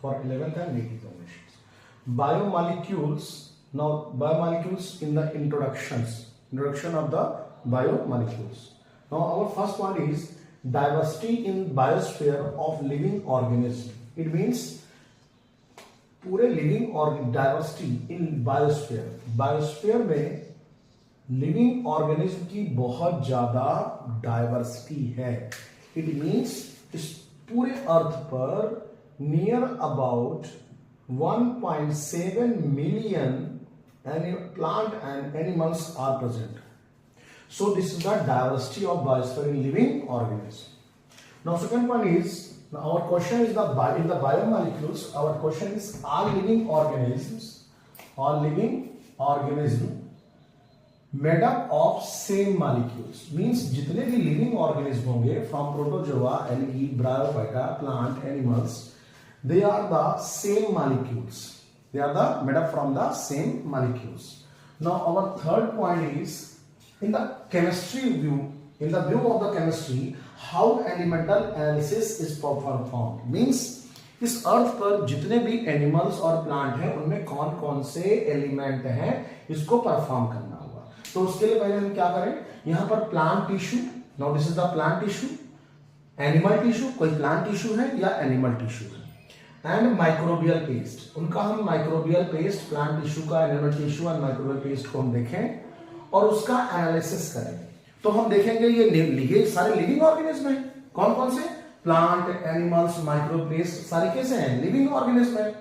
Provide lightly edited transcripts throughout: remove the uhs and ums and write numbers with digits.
for 11th and 18th questions. Biomolecules. Now biomolecules in the introduction of the biomolecules. Now our first one is diversity in biosphere of living organism. It means पूरे living और diversity in biosphere में living organism की बहुत ज्यादा diversity है. It means इस पूरे अर्थ पर near about 1.7 million plant and animals are present. So this is the diversity of biosphere in living organism. Now second one is, now our question is in the biomolecules, our question is all living organisms made up of same molecules. Means जितने भी living organism होंगे from protozoa, algae, bryophyta, plant, animals, they are the same molecules. They are the made up from the same molecules. Now our third point is in the chemistry view. In the view of the chemistry, how elemental analysis is performed. Means इस अर्थ पर जितने भी animals और plant हैं उनमें कौन कौन से एलिमेंट हैं इसको परफॉर्म करना होगा. तो उसके लिए पहले हम क्या करें, यहां पर plant tissue. Now this is the plant tissue. Animal tissue, कोई प्लांट टिश्यू है या एनिमल टिश्यू है. एंड माइक्रोबियल पेस्ट, उनका हम माइक्रोबियल पेस्ट, प्लांट टिश्यू का, एनिमल टिश्यू और माइक्रोबियल पेस्ट को हम देखें और उसका एनालिसिस करें. तो हम देखेंगे ये सारे लिविंग ऑर्गेनिज्म हैं. कौन कौन से? प्लांट, एनिमल्स, माइक्रोपेस्ट, सारे कैसे हैं? लिविंग ऑर्गेनिज्म है.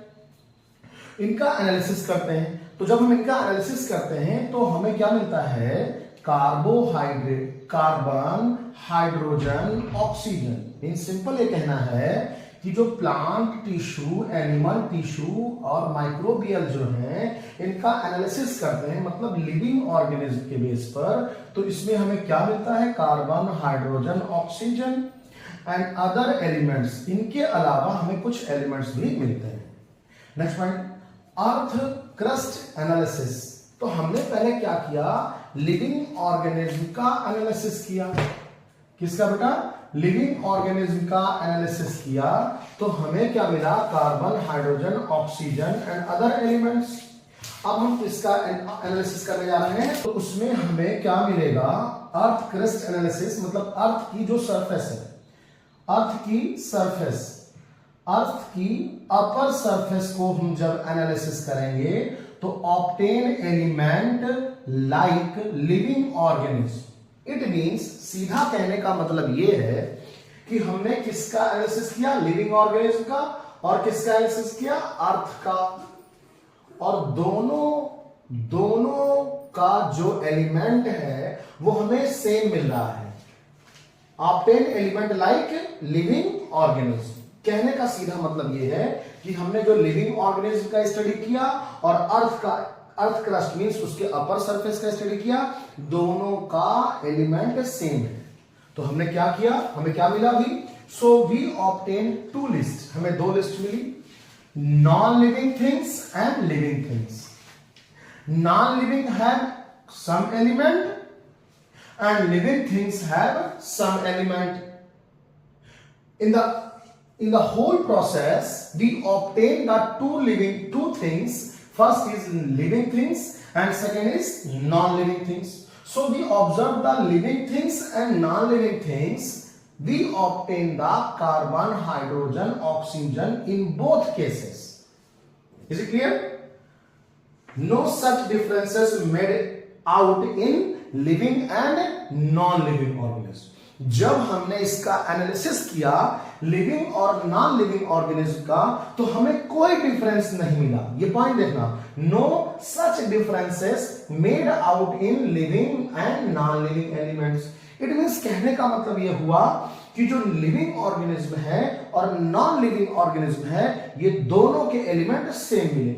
इनका एनालिसिस करते हैं. तो जब हम इनका एनालिसिस करते हैं तो हमें क्या मिलता है? Carbohydrate, carbon, hydrogen, oxygen. In simple ये कहना है कि जो प्लांट टिश्यू, एनिमल टिश्यू और माइक्रोबियल जो है इनका एनालिसिस करते हैं, मतलब लिविंग ऑर्गेनिज्म के बेस पर, तो इसमें हमें क्या मिलता है? Carbon, hydrogen, oxygen and other elements. इनके अलावा हमें कुछ एलिमेंट्स भी मिलते हैं. Next point, earth crust analysis. तो हमने पहले क्या किया? लिविंग ऑर्गेनिज्म का एनालिसिस किया. किसका बेटा? लिविंग ऑर्गेनिज्म का एनालिसिस किया. तो हमें क्या मिला? Carbon, hydrogen, oxygen and other elements. अब हम इसका एनालिसिस करने जा रहे हैं. तो उसमें हमें क्या मिलेगा? Earth crust analysis. मतलब अर्थ की जो सरफेस है, अर्थ की सरफेस, अर्थ की अपर सरफेस को हम जब एनालिसिस करेंगे तो obtain element like living organism. It means, सीधा कहने का मतलब यह है कि हमने किसका एनालिसिस किया? लिविंग ऑर्गेनिज्म का. और किसका एनालिसिस किया? अर्थ का. और दोनों का जो एलिमेंट है वो हमें सेम मिल रहा है. Obtain element like living organism. कहने का सीधा मतलब यह है कि हमने जो लिविंग ऑर्गेनिज्म का स्टडी किया और अर्थ क्रस्ट मींस उसके अपर सरफेस का स्टडी किया, दोनों का एलिमेंट सेम है. तो हमने क्या किया? हमें क्या मिला अभी? So we obtain two list. हमें दो लिस्ट मिली, non living things and living things. Non living have some element and living things have some element. In the whole process we obtain the two things. First is living things and second is non-living things. So we observe the living things and non-living things. We obtain the carbon, hydrogen, oxygen in both cases. Is it clear? No such differences made out in living and non living organism. जब हमने इसका analysis किया living और non living organism का, तो हमें कोई difference नहीं मिला. ये पॉइंट देखना, no such differences made out in living and non living elements. It means, कहने का मतलब यह हुआ कि जो लिविंग ऑर्गेनिज्म है और नॉन लिविंग ऑर्गेनिज्म है, ये दोनों के एलिमेंट सेम मिले.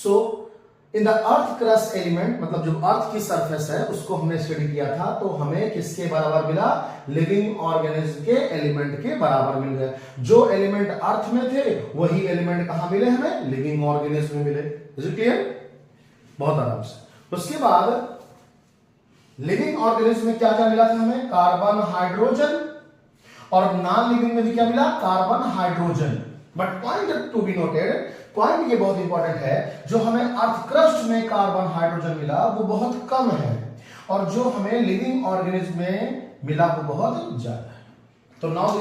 So in the earth crust element, मतलब जो अर्थ की सरफेस है उसको हमने स्टडी किया था, तो हमें किसके बराबर मिला? लिविंग ऑर्गेनिज्म के एलिमेंट के बराबर मिल गए. जो एलिमेंट अर्थ में थे वही एलिमेंट कहां मिले? हमें लिविंग ऑर्गेनिज्म में मिले. Is it clear? बहुत आराम से. उसके बाद लिविंग ऑर्गेनिज्म में क्या क्या मिला था हमें? Carbon, hydrogen. और नॉन लिविंग में भी क्या मिला? Carbon, hydrogen. But point to be noted, point ये बहुत इंपॉर्टेंट है, जो हमें अर्थ क्रस्ट में कार्बन हाइड्रोजन मिला वो बहुत कम है, और जो हमें लिविंग ऑर्गेनिज्म में मिला वो बहुत ज्यादा है। तो नाउ